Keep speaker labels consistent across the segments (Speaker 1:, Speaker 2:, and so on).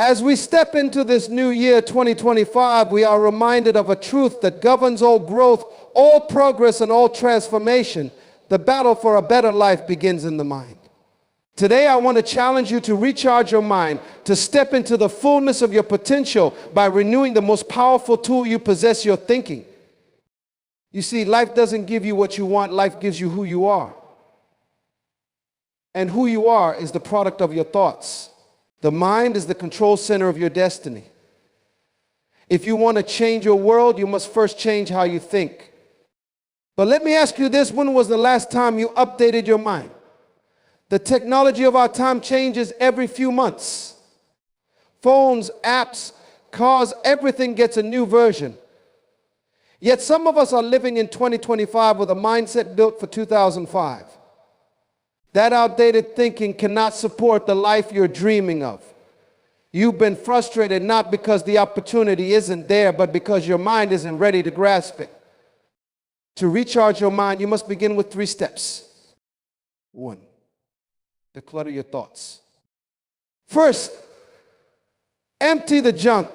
Speaker 1: As we step into this new year, 2025, we are reminded of a truth that governs all growth, all progress, and all transformation. The battle for a better life begins in the mind. Today, I want to challenge you to recharge your mind, to step into the fullness of your potential by renewing the most powerful tool you possess, your thinking. You see, life doesn't give you what you want, life gives you who you are. And who you are is the product of your thoughts. The mind is the control center of your destiny. If you want to change your world, you must first change how you think. But let me ask you this, when was the last time you updated your mind? The technology of our time changes every few months. Phones, apps, cars, everything gets a new version. Yet some of us are living in 2025 with a mindset built for 2005. That outdated thinking cannot support the life you're dreaming of. You've been frustrated not because the opportunity isn't there, but because your mind isn't ready to grasp it. To recharge your mind, you must begin with 3 steps. 1, declutter your thoughts. First, empty the junk.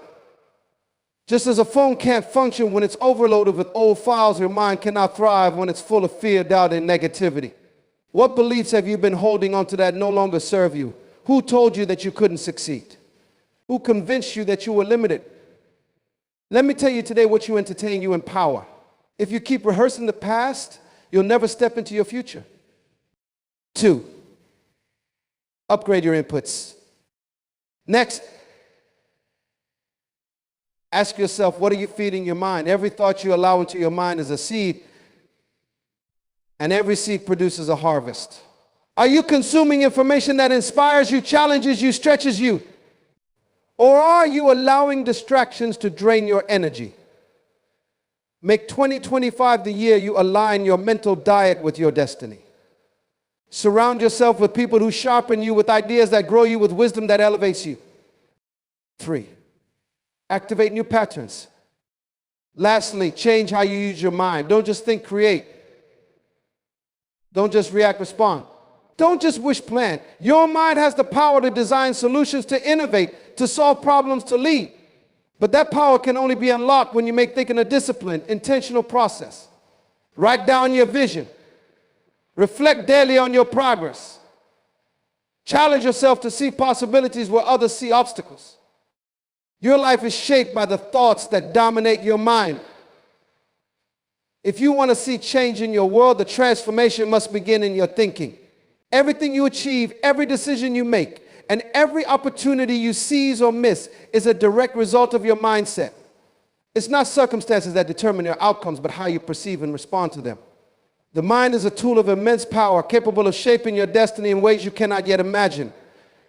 Speaker 1: Just as a phone can't function when it's overloaded with old files, your mind cannot thrive when it's full of fear, doubt, and negativity. What beliefs have you been holding on to that no longer serve you? Who told you that you couldn't succeed? Who convinced you that you were limited? Let me tell you today, what you entertain, you empower. If you keep rehearsing the past, you'll never step into your future. 2, upgrade your inputs. Next, ask yourself, what are you feeding your mind? Every thought you allow into your mind is a seed, and every seed produces a harvest. Are you consuming information that inspires you, challenges you, stretches you? Or are you allowing distractions to drain your energy? Make 2025 the year you align your mental diet with your destiny. Surround yourself with people who sharpen you, with ideas that grow you, with wisdom that elevates you. 3, activate new patterns. Lastly, change how you use your mind. Don't just think, create. Don't just react, respond. Don't just wish, plan. Your mind has the power to design solutions, to innovate, to solve problems, to lead. But that power can only be unlocked when you make thinking a disciplined, intentional process. Write down your vision. Reflect daily on your progress. Challenge yourself to see possibilities where others see obstacles. Your life is shaped by the thoughts that dominate your mind. If you want to see change in your world, the transformation must begin in your thinking. Everything you achieve, every decision you make, and every opportunity you seize or miss is a direct result of your mindset. It's not circumstances that determine your outcomes, but how you perceive and respond to them. The mind is a tool of immense power, capable of shaping your destiny in ways you cannot yet imagine.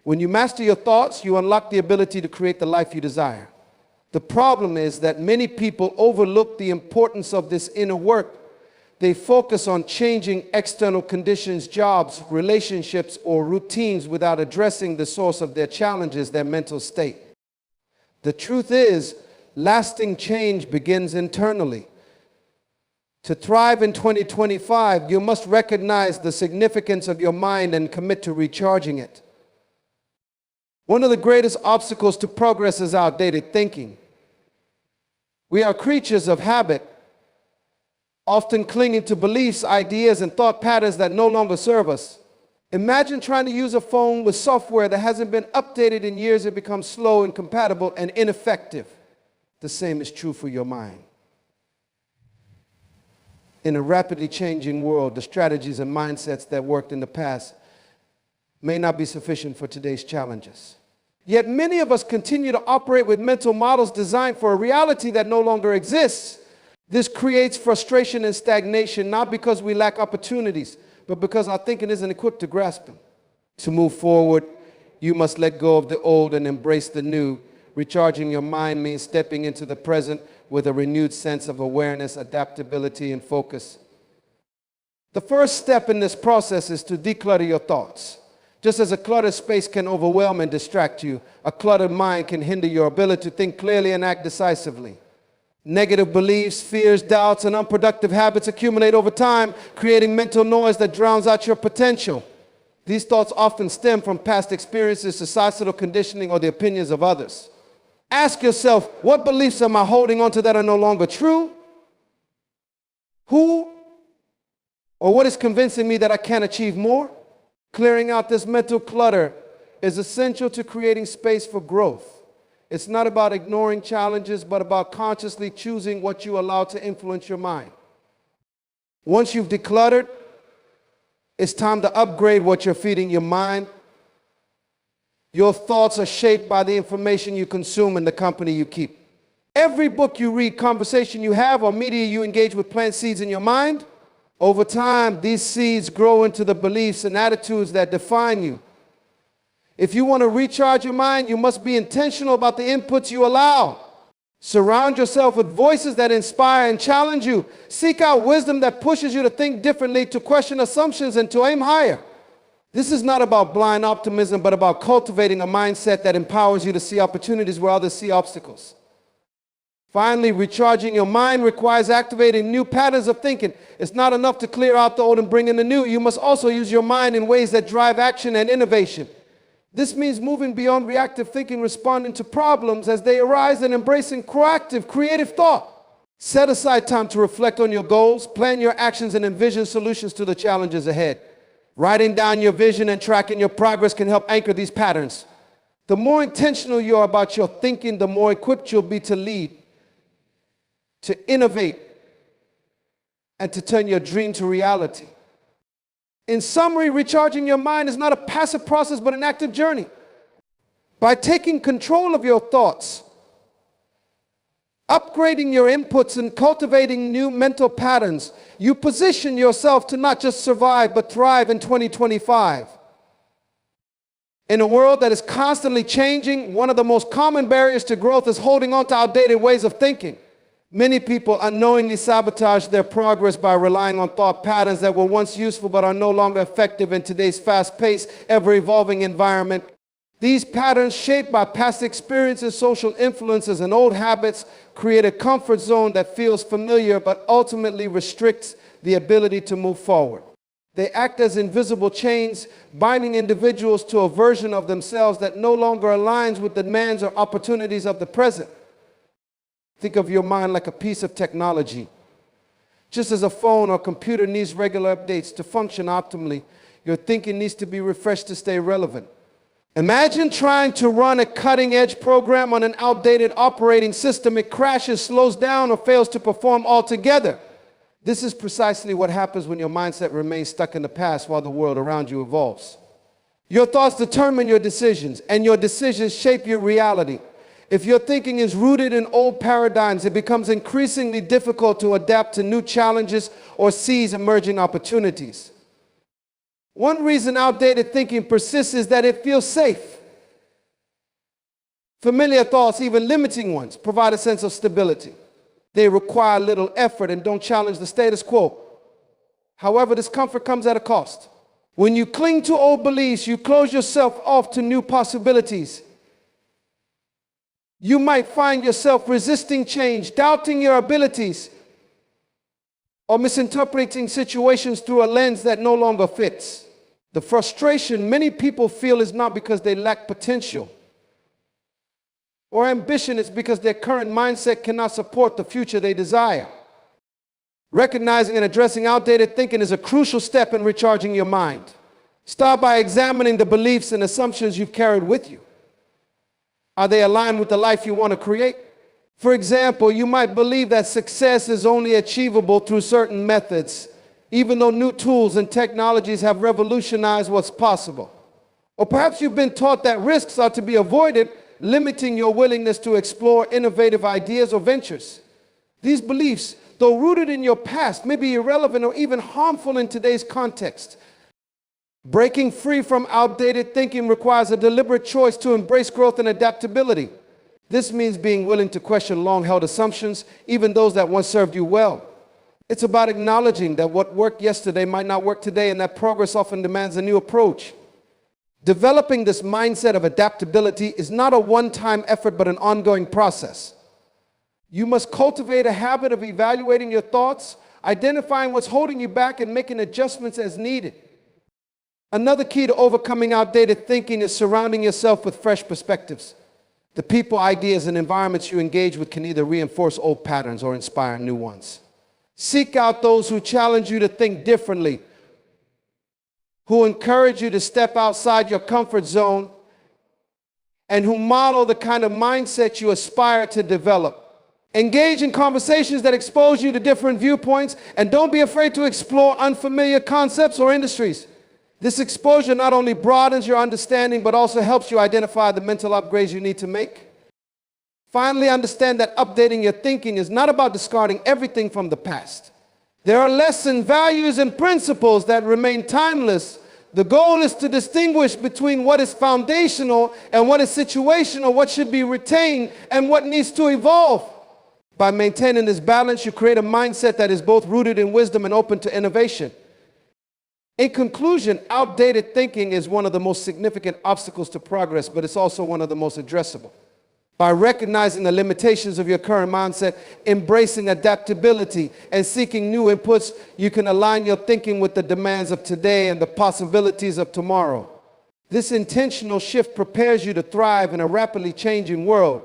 Speaker 1: When you master your thoughts, you unlock the ability to create the life you desire. The problem is that many people overlook the importance of this inner work. They focus on changing external conditions, jobs, relationships, or routines without addressing the source of their challenges, their mental state. The truth is, lasting change begins internally. To thrive in 2025, you must recognize the significance of your mind and commit to recharging it. One of the greatest obstacles to progress is outdated thinking. We are creatures of habit, often clinging to beliefs, ideas, and thought patterns that no longer serve us. Imagine trying to use a phone with software that hasn't been updated in years. It becomes slow, incompatible, and ineffective. The same is true for your mind. In a rapidly changing world, the strategies and mindsets that worked in the past may not be sufficient for today's challenges. Yet many of us continue to operate with mental models designed for a reality that no longer exists. This creates frustration and stagnation, not because we lack opportunities, but because our thinking isn't equipped to grasp them. To move forward, you must let go of the old and embrace the new. Recharging your mind means stepping into the present with a renewed sense of awareness, adaptability, and focus. The first step in this process is to declutter your thoughts. Just as a cluttered space can overwhelm and distract you, a cluttered mind can hinder your ability to think clearly and act decisively. Negative beliefs, fears, doubts, and unproductive habits accumulate over time, creating mental noise that drowns out your potential. These thoughts often stem from past experiences, societal conditioning, or the opinions of others. Ask yourself, what beliefs am I holding on to that are no longer true? Who or what is convincing me that I can't achieve more? Clearing out this mental clutter is essential to creating space for growth. It's not about ignoring challenges, but about consciously choosing what you allow to influence your mind. Once you've decluttered, it's time to upgrade what you're feeding your mind. Your thoughts are shaped by the information you consume and the company you keep. Every book you read, conversation you have, or media you engage with plant seeds in your mind. Over time, these seeds grow into the beliefs and attitudes that define you. If you want to recharge your mind, you must be intentional about the inputs you allow. Surround yourself with voices that inspire and challenge you. Seek out wisdom that pushes you to think differently, to question assumptions, and to aim higher. This is not about blind optimism, but about cultivating a mindset that empowers you to see opportunities where others see obstacles. Finally, recharging your mind requires activating new patterns of thinking. It's not enough to clear out the old and bring in the new. You must also use your mind in ways that drive action and innovation. This means moving beyond reactive thinking, responding to problems as they arise, and embracing proactive, creative thought. Set aside time to reflect on your goals, plan your actions, and envision solutions to the challenges ahead. Writing down your vision and tracking your progress can help anchor these patterns. The more intentional you are about your thinking, the more equipped you'll be to lead, to innovate, and to turn your dream to reality. In summary, recharging your mind is not a passive process, but an active journey. By taking control of your thoughts, upgrading your inputs, and cultivating new mental patterns, you position yourself to not just survive, but thrive in 2025. In a world that is constantly changing, one of the most common barriers to growth is holding on to outdated ways of thinking. Many people unknowingly sabotage their progress by relying on thought patterns that were once useful but are no longer effective in today's fast-paced, ever-evolving environment. These patterns, shaped by past experiences, social influences, and old habits, create a comfort zone that feels familiar but ultimately restricts the ability to move forward. They act as invisible chains, binding individuals to a version of themselves that no longer aligns with the demands or opportunities of the present. Think of your mind like a piece of technology. Just as a phone or computer needs regular updates to function optimally, your thinking needs to be refreshed to stay relevant. Imagine trying to run a cutting-edge program on an outdated operating system. It crashes, slows down, or fails to perform altogether. This is precisely what happens when your mindset remains stuck in the past while the world around you evolves. Your thoughts determine your decisions, and your decisions shape your reality. If your thinking is rooted in old paradigms, it becomes increasingly difficult to adapt to new challenges or seize emerging opportunities. One reason outdated thinking persists is that it feels safe. Familiar thoughts, even limiting ones, provide a sense of stability. They require little effort and don't challenge the status quo. However, this comfort comes at a cost. When you cling to old beliefs, you close yourself off to new possibilities. You might find yourself resisting change, doubting your abilities, or misinterpreting situations through a lens that no longer fits. The frustration many people feel is not because they lack potential or ambition, it's because their current mindset cannot support the future they desire. Recognizing and addressing outdated thinking is a crucial step in recharging your mind. Start by examining the beliefs and assumptions you've carried with you. Are they aligned with the life you want to create? For example, you might believe that success is only achievable through certain methods, even though new tools and technologies have revolutionized what's possible. Or perhaps you've been taught that risks are to be avoided, limiting your willingness to explore innovative ideas or ventures. These beliefs, though rooted in your past, may be irrelevant or even harmful in today's context. Breaking free from outdated thinking requires a deliberate choice to embrace growth and adaptability. This means being willing to question long-held assumptions, even those that once served you well. It's about acknowledging that what worked yesterday might not work today, and that progress often demands a new approach. Developing this mindset of adaptability is not a one-time effort, but an ongoing process. You must cultivate a habit of evaluating your thoughts, identifying what's holding you back, and making adjustments as needed. Another key to overcoming outdated thinking is surrounding yourself with fresh perspectives. The people, ideas, and environments you engage with can either reinforce old patterns or inspire new ones. Seek out those who challenge you to think differently, who encourage you to step outside your comfort zone, and who model the kind of mindset you aspire to develop. Engage in conversations that expose you to different viewpoints, and don't be afraid to explore unfamiliar concepts or industries. This exposure not only broadens your understanding, but also helps you identify the mental upgrades you need to make. Finally, understand that updating your thinking is not about discarding everything from the past. There are lessons, values, and principles that remain timeless. The goal is to distinguish between what is foundational and what is situational, what should be retained and what needs to evolve. By maintaining this balance, you create a mindset that is both rooted in wisdom and open to innovation. In conclusion, outdated thinking is one of the most significant obstacles to progress, but it's also one of the most addressable. By recognizing the limitations of your current mindset, embracing adaptability, and seeking new inputs, you can align your thinking with the demands of today and the possibilities of tomorrow. This intentional shift prepares you to thrive in a rapidly changing world,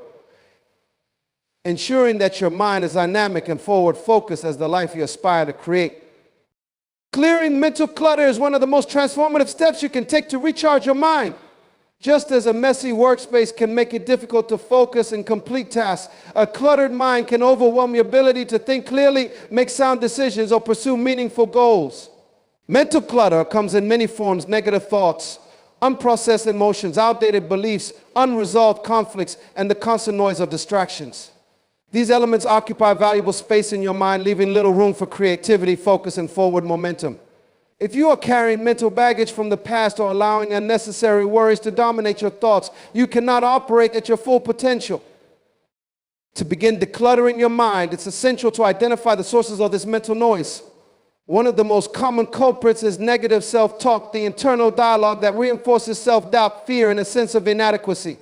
Speaker 1: ensuring that your mind is dynamic and forward-focused as the life you aspire to create. Clearing mental clutter is one of the most transformative steps you can take to recharge your mind. Just as a messy workspace can make it difficult to focus and complete tasks, a cluttered mind can overwhelm your ability to think clearly, make sound decisions, or pursue meaningful goals. Mental clutter comes in many forms: negative thoughts, unprocessed emotions, outdated beliefs, unresolved conflicts, and the constant noise of distractions. These elements occupy valuable space in your mind, leaving little room for creativity, focus, and forward momentum. If you are carrying mental baggage from the past or allowing unnecessary worries to dominate your thoughts, you cannot operate at your full potential. To begin decluttering your mind, it's essential to identify the sources of this mental noise. One of the most common culprits is negative self-talk, the internal dialogue that reinforces self-doubt, fear, and a sense of inadequacy.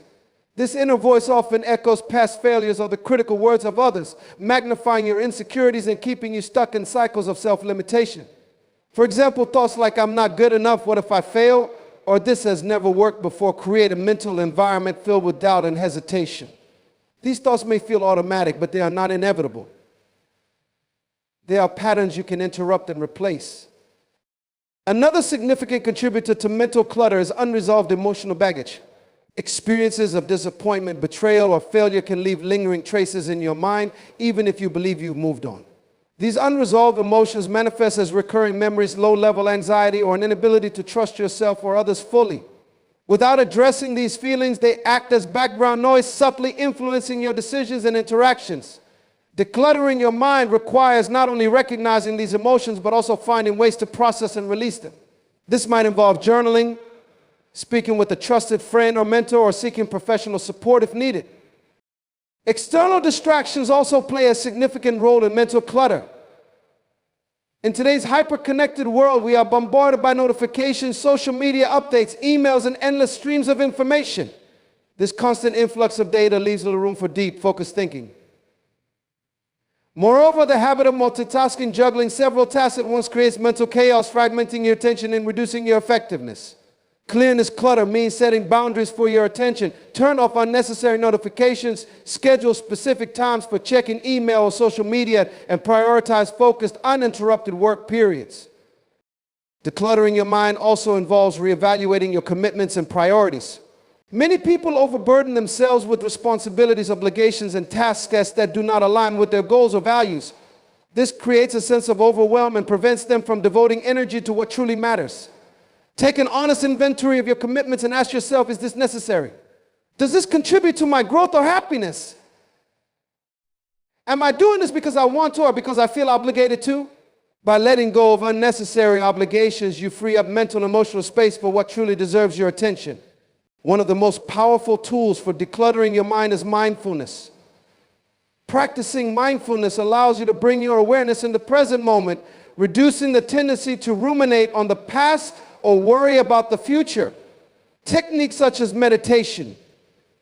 Speaker 1: This inner voice often echoes past failures or the critical words of others, magnifying your insecurities and keeping you stuck in cycles of self-limitation. For example, thoughts like "I'm not good enough, what if I fail?" or "this has never worked before" create a mental environment filled with doubt and hesitation. These thoughts may feel automatic, but they are not inevitable. They are patterns you can interrupt and replace. Another significant contributor to mental clutter is unresolved emotional baggage. Experiences of disappointment, betrayal, or failure can leave lingering traces in your mind, even if you believe you've moved on. These unresolved emotions manifest as recurring memories, low-level anxiety, or an inability to trust yourself or others fully. Without addressing these feelings, they act as background noise, subtly influencing your decisions and interactions. Decluttering your mind requires not only recognizing these emotions, but also finding ways to process and release them. This might involve journaling, speaking with a trusted friend or mentor, or seeking professional support if needed. External distractions also play a significant role in mental clutter. In today's hyper-connected world, we are bombarded by notifications, social media updates, emails, and endless streams of information. This constant influx of data leaves little room for deep, focused thinking. Moreover, the habit of multitasking, juggling several tasks at once, creates mental chaos, fragmenting your attention and reducing your effectiveness. Clearing this clutter means setting boundaries for your attention. Turn off unnecessary notifications, schedule specific times for checking email or social media, and prioritize focused, uninterrupted work periods. Decluttering your mind also involves reevaluating your commitments and priorities. Many people overburden themselves with responsibilities, obligations, and tasks that do not align with their goals or values. This creates a sense of overwhelm and prevents them from devoting energy to what truly matters. Take an honest inventory of your commitments and ask yourself, is this necessary? Does this contribute to my growth or happiness? Am I doing this because I want to or because I feel obligated to? By letting go of unnecessary obligations, you free up mental and emotional space for what truly deserves your attention. One of the most powerful tools for decluttering your mind is mindfulness. Practicing mindfulness allows you to bring your awareness in the present moment, reducing the tendency to ruminate on the past or worry about the future. Techniques such as meditation,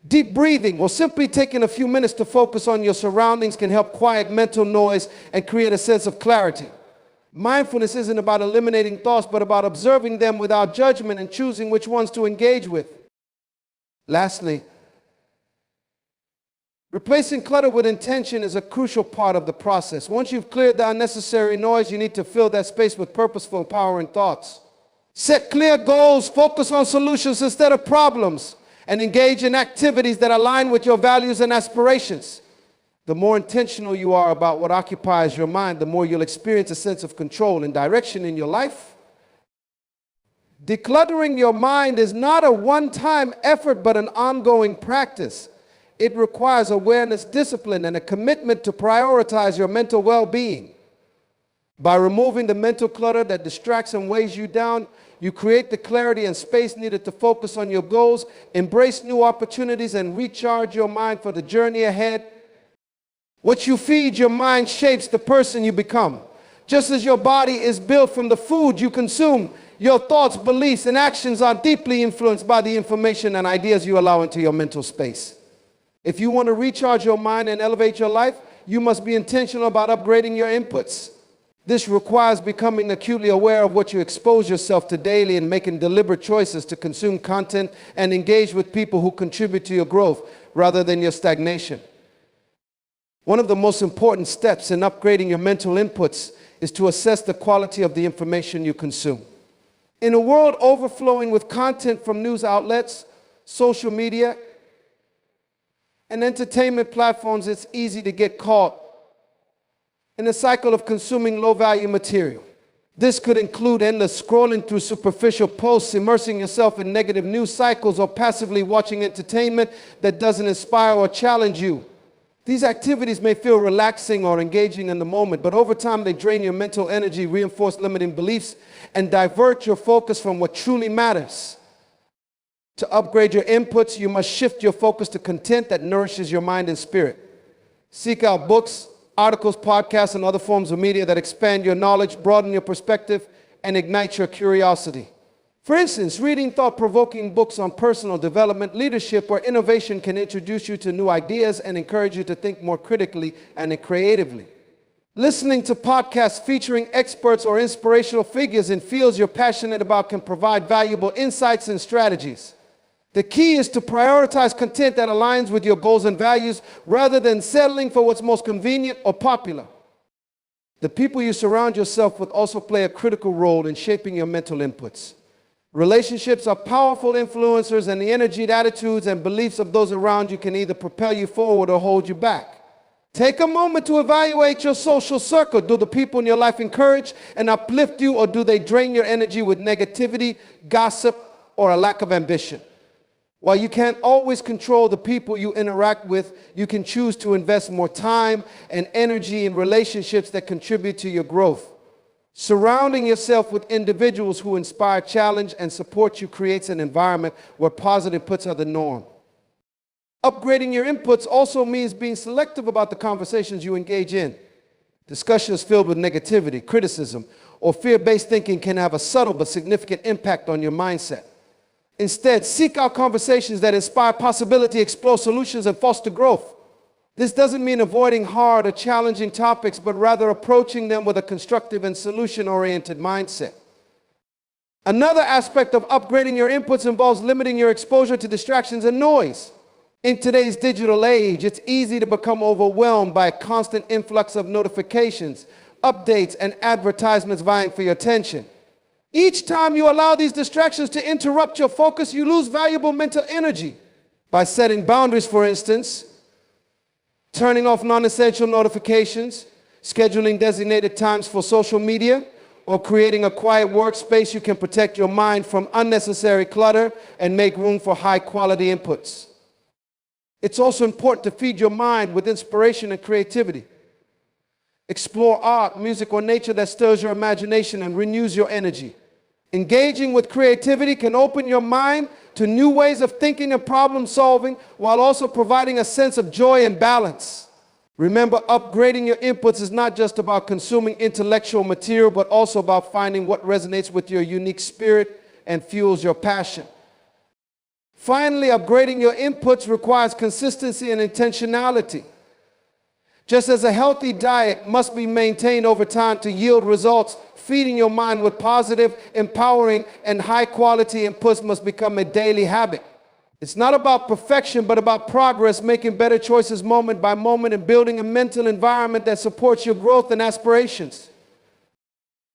Speaker 1: deep breathing, or simply taking a few minutes to focus on your surroundings can help quiet mental noise and create a sense of clarity. Mindfulness isn't about eliminating thoughts, but about observing them without judgment and choosing which ones to engage with. Lastly, replacing clutter with intention is a crucial part of the process. Once you've cleared the unnecessary noise, you need to fill that space with purposeful, empowering thoughts. Set clear goals, focus on solutions instead of problems, and engage in activities that align with your values and aspirations. The more intentional you are about what occupies your mind, the more you'll experience a sense of control and direction in your life. Decluttering your mind is not a one-time effort, but an ongoing practice. It requires awareness, discipline, and a commitment to prioritize your mental well-being. By removing the mental clutter that distracts and weighs you down, you create the clarity and space needed to focus on your goals, embrace new opportunities, and recharge your mind for the journey ahead. What you feed your mind shapes the person you become. Just as your body is built from the food you consume, your thoughts, beliefs, and actions are deeply influenced by the information and ideas you allow into your mental space. If you want to recharge your mind and elevate your life, you must be intentional about upgrading your inputs. This requires becoming acutely aware of what you expose yourself to daily and making deliberate choices to consume content and engage with people who contribute to your growth rather than your stagnation. One of the most important steps in upgrading your mental inputs is to assess the quality of the information you consume. In a world overflowing with content from news outlets, social media, and entertainment platforms, it's easy to get caught in a cycle of consuming low-value material. This could include endless scrolling through superficial posts, immersing yourself in negative news cycles, or passively watching entertainment that doesn't inspire or challenge you. These activities may feel relaxing or engaging in the moment, but over time they drain your mental energy, reinforce limiting beliefs, and divert your focus from what truly matters. To upgrade your inputs, you must shift your focus to content that nourishes your mind and spirit. Seek out books, articles, podcasts, and other forms of media that expand your knowledge, broaden your perspective, and ignite your curiosity. For instance, reading thought-provoking books on personal development, leadership, or innovation can introduce you to new ideas and encourage you to think more critically and creatively. Listening to podcasts featuring experts or inspirational figures in fields you're passionate about can provide valuable insights and strategies. The key is to prioritize content that aligns with your goals and values rather than settling for what's most convenient or popular. The people you surround yourself with also play a critical role in shaping your mental inputs. Relationships are powerful influencers, and the energy, attitudes, and beliefs of those around you can either propel you forward or hold you back. Take a moment to evaluate your social circle. Do the people in your life encourage and uplift you, or do they drain your energy with negativity, gossip, or a lack of ambition? While you can't always control the people you interact with, you can choose to invest more time and energy in relationships that contribute to your growth. Surrounding yourself with individuals who inspire, challenge, and support you creates an environment where positive inputs are the norm. Upgrading your inputs also means being selective about the conversations you engage in. Discussions filled with negativity, criticism, or fear-based thinking can have a subtle but significant impact on your mindset. Instead, seek out conversations that inspire possibility, explore solutions, and foster growth. This doesn't mean avoiding hard or challenging topics, but rather approaching them with a constructive and solution-oriented mindset. Another aspect of upgrading your inputs involves limiting your exposure to distractions and noise. In today's digital age, it's easy to become overwhelmed by a constant influx of notifications, updates, and advertisements vying for your attention. Each time you allow these distractions to interrupt your focus, you lose valuable mental energy. By setting boundaries, for instance, turning off non-essential notifications, scheduling designated times for social media, or creating a quiet workspace, you can protect your mind from unnecessary clutter and make room for high-quality inputs. It's also important to feed your mind with inspiration and creativity. Explore art, music, or nature that stirs your imagination and renews your energy. Engaging with creativity can open your mind to new ways of thinking and problem solving while also providing a sense of joy and balance. Remember, upgrading your inputs is not just about consuming intellectual material, but also about finding what resonates with your unique spirit and fuels your passion. Finally, upgrading your inputs requires consistency and intentionality. Just as a healthy diet must be maintained over time to yield results, feeding your mind with positive, empowering, and high-quality inputs must become a daily habit. It's not about perfection, but about progress, making better choices moment by moment and building a mental environment that supports your growth and aspirations.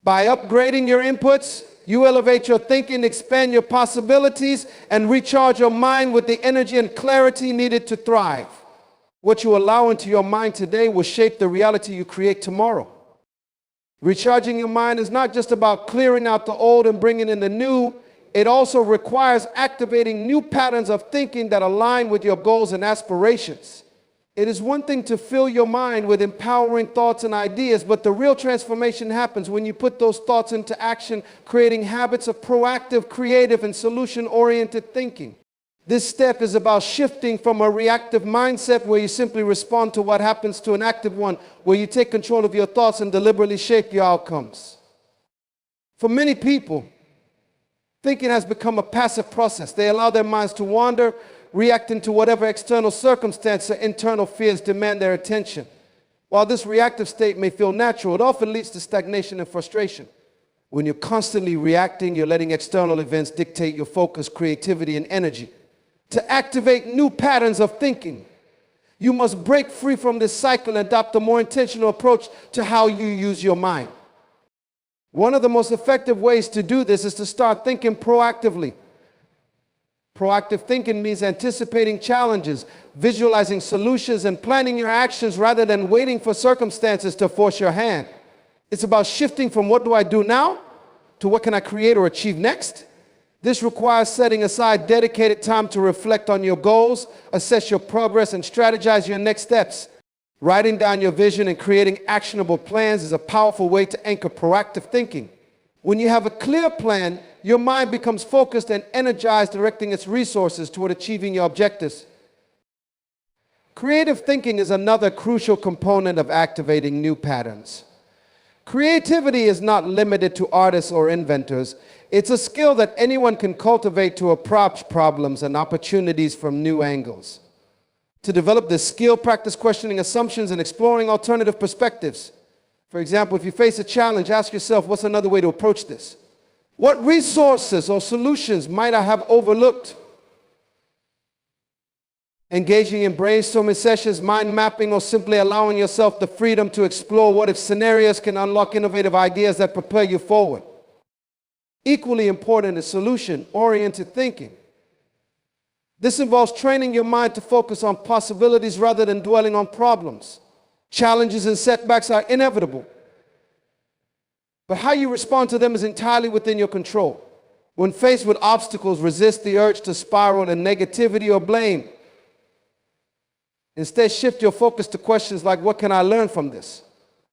Speaker 1: By upgrading your inputs, you elevate your thinking, expand your possibilities, and recharge your mind with the energy and clarity needed to thrive. What you allow into your mind today will shape the reality you create tomorrow. Recharging your mind is not just about clearing out the old and bringing in the new. It also requires activating new patterns of thinking that align with your goals and aspirations. It is one thing to fill your mind with empowering thoughts and ideas, but the real transformation happens when you put those thoughts into action, creating habits of proactive, creative, and solution-oriented thinking. This step is about shifting from a reactive mindset where you simply respond to what happens to an active one, where you take control of your thoughts and deliberately shape your outcomes. For many people, thinking has become a passive process. They allow their minds to wander, reacting to whatever external circumstance or internal fears demand their attention. While this reactive state may feel natural, it often leads to stagnation and frustration. When you're constantly reacting, you're letting external events dictate your focus, creativity, and energy. To activate new patterns of thinking, you must break free from this cycle and adopt a more intentional approach to how you use your mind. One of the most effective ways to do this is to start thinking proactively. Proactive thinking means anticipating challenges, visualizing solutions, and planning your actions rather than waiting for circumstances to force your hand. It's about shifting from what do I do now to what can I create or achieve next. This requires setting aside dedicated time to reflect on your goals, assess your progress, and strategize your next steps. Writing down your vision and creating actionable plans is a powerful way to anchor proactive thinking. When you have a clear plan, your mind becomes focused and energized, directing its resources toward achieving your objectives. Creative thinking is another crucial component of activating new patterns. Creativity is not limited to artists or inventors. It's a skill that anyone can cultivate to approach problems and opportunities from new angles. To develop this skill, practice questioning assumptions and exploring alternative perspectives. For example, if you face a challenge, ask yourself, what's another way to approach this? What resources or solutions might I have overlooked? Engaging in brainstorming sessions, mind mapping, or simply allowing yourself the freedom to explore what-if scenarios can unlock innovative ideas that propel you forward. Equally important is solution-oriented thinking. This involves training your mind to focus on possibilities rather than dwelling on problems. Challenges and setbacks are inevitable, but how you respond to them is entirely within your control. When faced with obstacles, resist the urge to spiral in negativity or blame. Instead, shift your focus to questions like, what can I learn from this?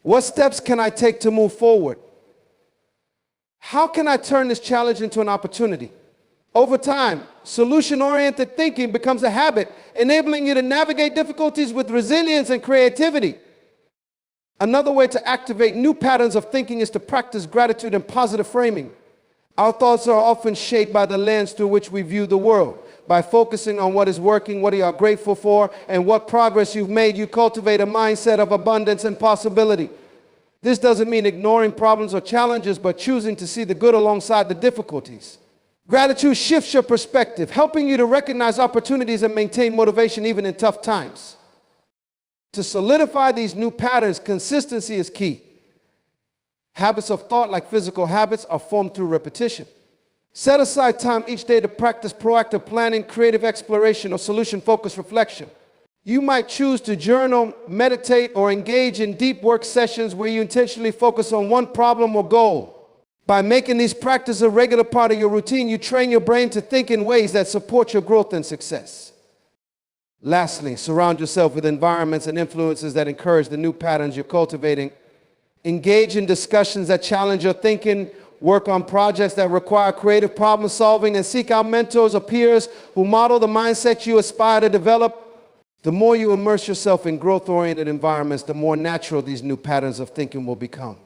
Speaker 1: What steps can I take to move forward? How can I turn this challenge into an opportunity? Over time, solution-oriented thinking becomes a habit, enabling you to navigate difficulties with resilience and creativity. Another way to activate new patterns of thinking is to practice gratitude and positive framing. Our thoughts are often shaped by the lens through which we view the world. By focusing on what is working, what you are grateful for, and what progress you've made, you cultivate a mindset of abundance and possibility. This doesn't mean ignoring problems or challenges, but choosing to see the good alongside the difficulties. Gratitude shifts your perspective, helping you to recognize opportunities and maintain motivation even in tough times. To solidify these new patterns, consistency is key. Habits of thought, like physical habits, are formed through repetition. Set aside time each day to practice proactive planning, creative exploration, or solution-focused reflection. You might choose to journal, meditate, or engage in deep work sessions where you intentionally focus on one problem or goal. By making these practices a regular part of your routine, you train your brain to think in ways that support your growth and success. Lastly, surround yourself with environments and influences that encourage the new patterns you're cultivating. Engage in discussions that challenge your thinking, work on projects that require creative problem solving, and seek out mentors or peers who model the mindset you aspire to develop. The more you immerse yourself in growth-oriented environments, the more natural these new patterns of thinking will become.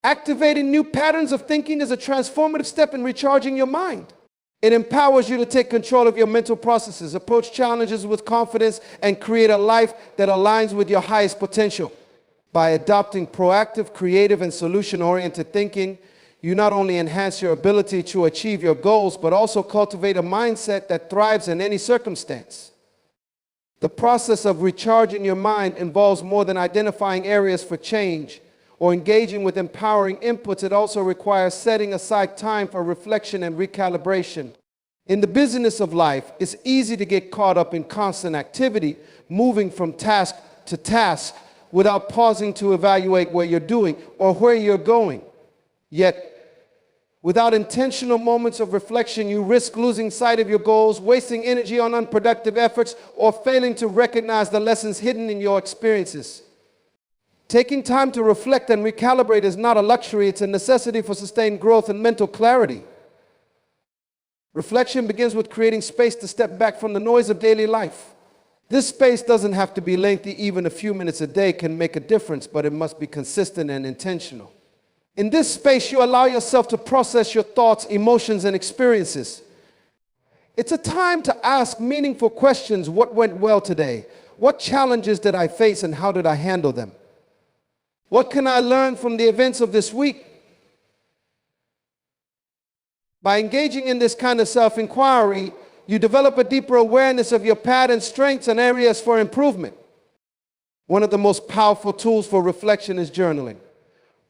Speaker 1: Activating new patterns of thinking is a transformative step in recharging your mind. It empowers you to take control of your mental processes, approach challenges with confidence, and create a life that aligns with your highest potential. By adopting proactive, creative, and solution-oriented thinking, you not only enhance your ability to achieve your goals, but also cultivate a mindset that thrives in any circumstance. The process of recharging your mind involves more than identifying areas for change or engaging with empowering inputs. It also requires setting aside time for reflection and recalibration. In the business of life, it's easy to get caught up in constant activity, moving from task to task without pausing to evaluate what you're doing or where you're going. Yet, without intentional moments of reflection, you risk losing sight of your goals, wasting energy on unproductive efforts, or failing to recognize the lessons hidden in your experiences. Taking time to reflect and recalibrate is not a luxury, it's a necessity for sustained growth and mental clarity. Reflection begins with creating space to step back from the noise of daily life. This space doesn't have to be lengthy. Even a few minutes a day can make a difference, but it must be consistent and intentional. In this space, you allow yourself to process your thoughts, emotions, and experiences. It's a time to ask meaningful questions. What went well today? What challenges did I face and how did I handle them? What can I learn from the events of this week? By engaging in this kind of self-inquiry, you develop a deeper awareness of your patterns, strengths, and areas for improvement. One of the most powerful tools for reflection is journaling.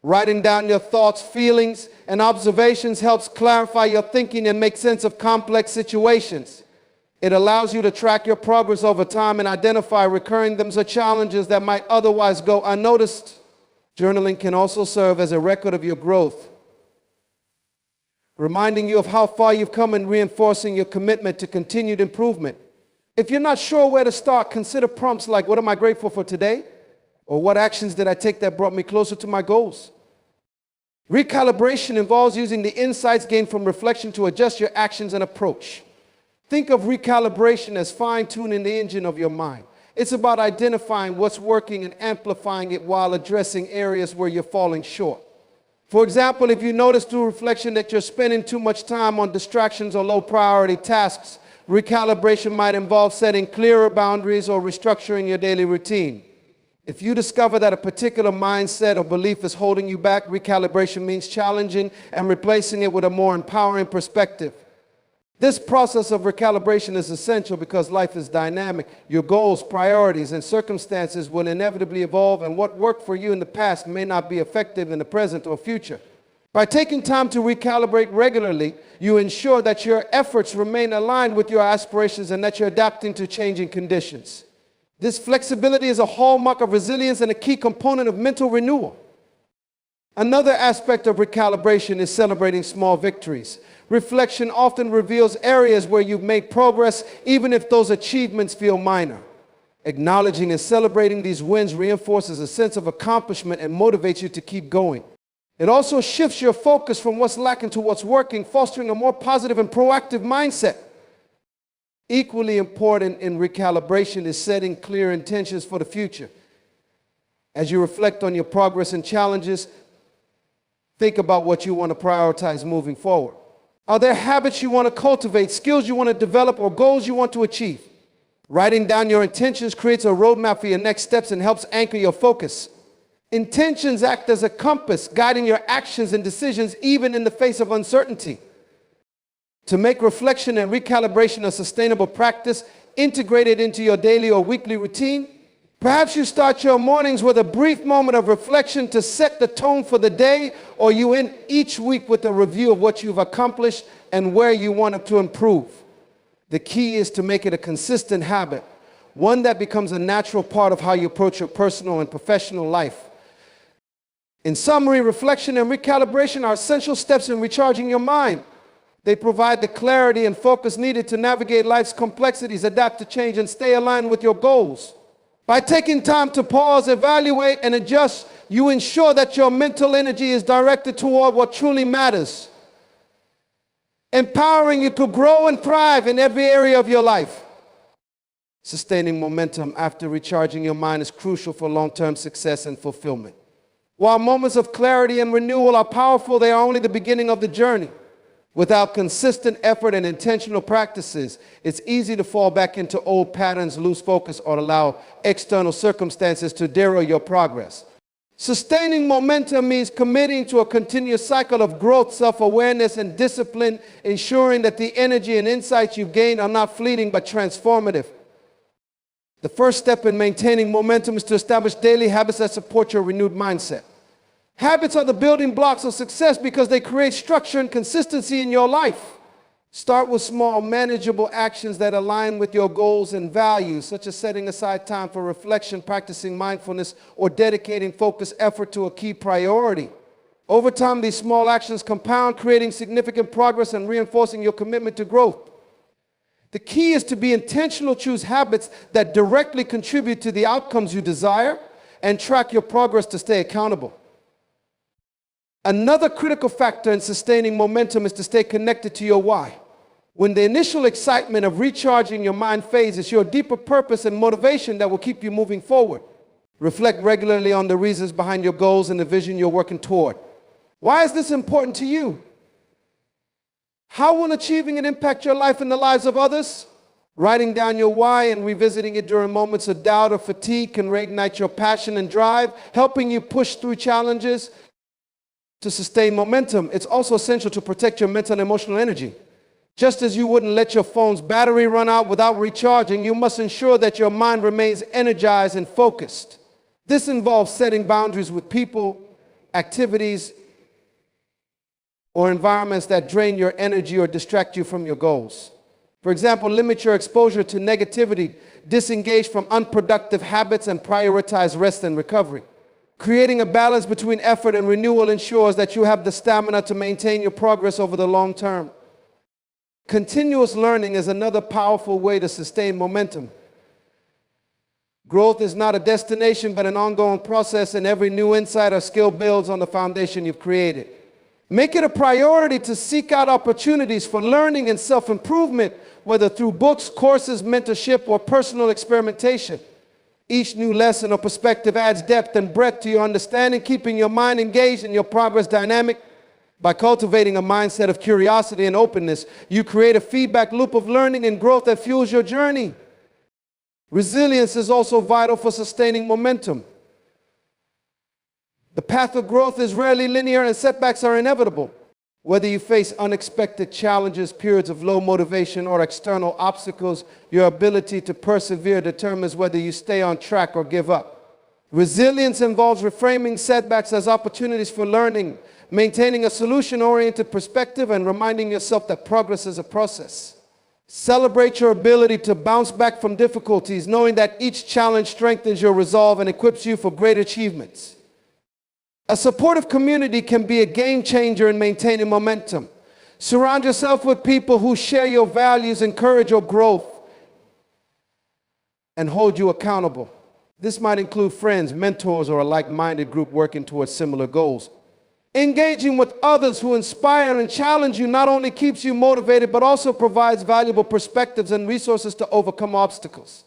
Speaker 1: Writing down your thoughts, feelings, and observations helps clarify your thinking and make sense of complex situations. It allows you to track your progress over time and identify recurring themes or challenges that might otherwise go unnoticed. Journaling can also serve as a record of your growth, reminding you of how far you've come and reinforcing your commitment to continued improvement. If you're not sure where to start, consider prompts like, what am I grateful for today? Or what actions did I take that brought me closer to my goals? Recalibration involves using the insights gained from reflection to adjust your actions and approach. Think of recalibration as fine-tuning the engine of your mind. It's about identifying what's working and amplifying it while addressing areas where you're falling short. For example, if you notice through reflection that you're spending too much time on distractions or low-priority tasks, recalibration might involve setting clearer boundaries or restructuring your daily routine. If you discover that a particular mindset or belief is holding you back, recalibration means challenging and replacing it with a more empowering perspective. This process of recalibration is essential because life is dynamic. Your goals, priorities, and circumstances will inevitably evolve, and what worked for you in the past may not be effective in the present or future. By taking time to recalibrate regularly, you ensure that your efforts remain aligned with your aspirations and that you're adapting to changing conditions. This flexibility is a hallmark of resilience and a key component of mental renewal. Another aspect of recalibration is celebrating small victories. Reflection often reveals areas where you've made progress, even if those achievements feel minor. Acknowledging and celebrating these wins reinforces a sense of accomplishment and motivates you to keep going. It also shifts your focus from what's lacking to what's working, fostering a more positive and proactive mindset. Equally important in recalibration is setting clear intentions for the future. As you reflect on your progress and challenges, think about what you want to prioritize moving forward. Are there habits you want to cultivate, skills you want to develop, or goals you want to achieve? Writing down your intentions creates a roadmap for your next steps and helps anchor your focus. Intentions act as a compass, guiding your actions and decisions even in the face of uncertainty. To make reflection and recalibration a sustainable practice, integrate it into your daily or weekly routine. Perhaps you start your mornings with a brief moment of reflection to set the tone for the day, or you end each week with a review of what you've accomplished and where you want to improve. The key is to make it a consistent habit, one that becomes a natural part of how you approach your personal and professional life. In summary, reflection and recalibration are essential steps in recharging your mind. They provide the clarity and focus needed to navigate life's complexities, adapt to change, and stay aligned with your goals. By taking time to pause, evaluate, and adjust, you ensure that your mental energy is directed toward what truly matters, empowering you to grow and thrive in every area of your life. Sustaining momentum after recharging your mind is crucial for long-term success and fulfillment. While moments of clarity and renewal are powerful, they are only the beginning of the journey. Without consistent effort and intentional practices, it's easy to fall back into old patterns, lose focus, or allow external circumstances to derail your progress. Sustaining momentum means committing to a continuous cycle of growth, self-awareness, and discipline, ensuring that the energy and insights you've gained are not fleeting but transformative. The first step in maintaining momentum is to establish daily habits that support your renewed mindset. Habits are the building blocks of success because they create structure and consistency in your life. Start with small, manageable actions that align with your goals and values, such as setting aside time for reflection, practicing mindfulness, or dedicating focused effort to a key priority. Over time, these small actions compound, creating significant progress and reinforcing your commitment to growth. The key is to be intentional, choose habits that directly contribute to the outcomes you desire, and track your progress to stay accountable. Another critical factor in sustaining momentum is to stay connected to your why. When the initial excitement of recharging your mind fades, it's your deeper purpose and motivation that will keep you moving forward. Reflect regularly on the reasons behind your goals and the vision you're working toward. Why is this important to you? How will achieving it impact your life and the lives of others? Writing down your why and revisiting it during moments of doubt or fatigue can reignite your passion and drive, helping you push through challenges. To sustain momentum, it's also essential to protect your mental and emotional energy. Just as you wouldn't let your phone's battery run out without recharging, you must ensure that your mind remains energized and focused. This involves setting boundaries with people, activities, or environments that drain your energy or distract you from your goals. For example, limit your exposure to negativity, disengage from unproductive habits, and prioritize rest and recovery. Creating a balance between effort and renewal ensures that you have the stamina to maintain your progress over the long term. Continuous learning is another powerful way to sustain momentum. Growth is not a destination, but an ongoing process, and every new insight or skill builds on the foundation you've created. Make it a priority to seek out opportunities for learning and self-improvement, whether through books, courses, mentorship, or personal experimentation. Each new lesson or perspective adds depth and breadth to your understanding, keeping your mind engaged and your progress dynamic. By cultivating a mindset of curiosity and openness, you create a feedback loop of learning and growth that fuels your journey. Resilience is also vital for sustaining momentum. The path of growth is rarely linear and setbacks are inevitable. Whether you face unexpected challenges, periods of low motivation, or external obstacles, your ability to persevere determines whether you stay on track or give up. Resilience involves reframing setbacks as opportunities for learning, maintaining a solution-oriented perspective, and reminding yourself that progress is a process. Celebrate your ability to bounce back from difficulties, knowing that each challenge strengthens your resolve and equips you for great achievements. A supportive community can be a game changer in maintaining momentum. Surround yourself with people who share your values, encourage your growth, and hold you accountable. This might include friends, mentors, or a like-minded group working towards similar goals. Engaging with others who inspire and challenge you not only keeps you motivated, but also provides valuable perspectives and resources to overcome obstacles.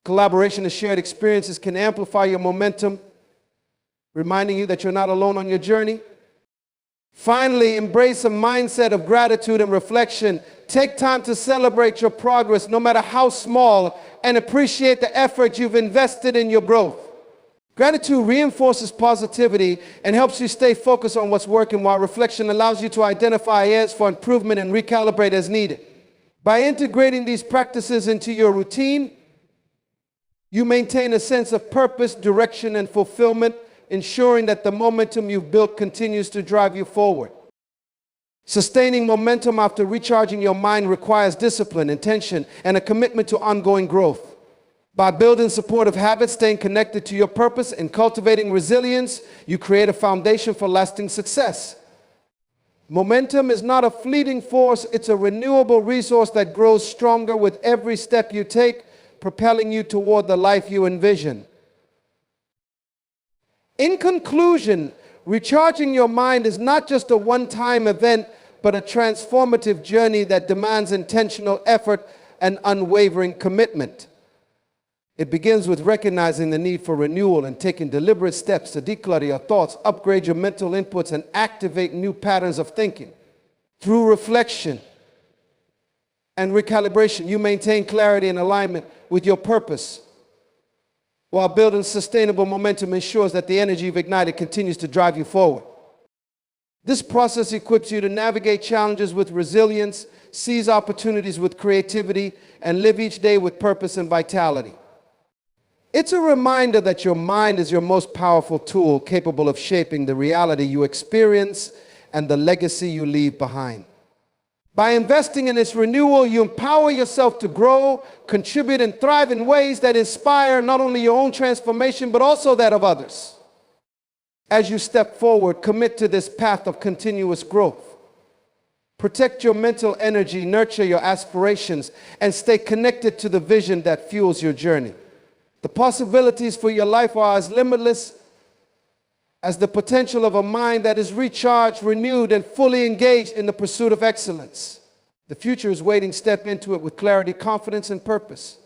Speaker 1: Collaboration and shared experiences can amplify your momentum, reminding you that you're not alone on your journey. Finally, embrace a mindset of gratitude and reflection. Take time to celebrate your progress, no matter how small, and appreciate the effort you've invested in your growth. Gratitude reinforces positivity and helps you stay focused on what's working, while reflection allows you to identify areas for improvement and recalibrate as needed. By integrating these practices into your routine, you maintain a sense of purpose, direction, and fulfillment, ensuring that the momentum you've built continues to drive you forward. Sustaining momentum after recharging your mind requires discipline, intention, and a commitment to ongoing growth. By building supportive habits, staying connected to your purpose, and cultivating resilience, you create a foundation for lasting success. Momentum is not a fleeting force, it's a renewable resource that grows stronger with every step you take, propelling you toward the life you envision. In conclusion, recharging your mind is not just a one-time event, but a transformative journey that demands intentional effort and unwavering commitment. It begins with recognizing the need for renewal and taking deliberate steps to declutter your thoughts, upgrade your mental inputs, and activate new patterns of thinking. Through reflection and recalibration, you maintain clarity and alignment with your purpose, while building sustainable momentum ensures that the energy you've ignited continues to drive you forward. This process equips you to navigate challenges with resilience, seize opportunities with creativity, and live each day with purpose and vitality. It's a reminder that your mind is your most powerful tool, capable of shaping the reality you experience and the legacy you leave behind. By investing in this renewal, you empower yourself to grow, contribute, and thrive in ways that inspire not only your own transformation, but also that of others. As you step forward, commit to this path of continuous growth. Protect your mental energy, nurture your aspirations, and stay connected to the vision that fuels your journey. The possibilities for your life are as limitless as the potential of a mind that is recharged, renewed, and fully engaged in the pursuit of excellence. The future is waiting. Step into it with clarity, confidence, and purpose.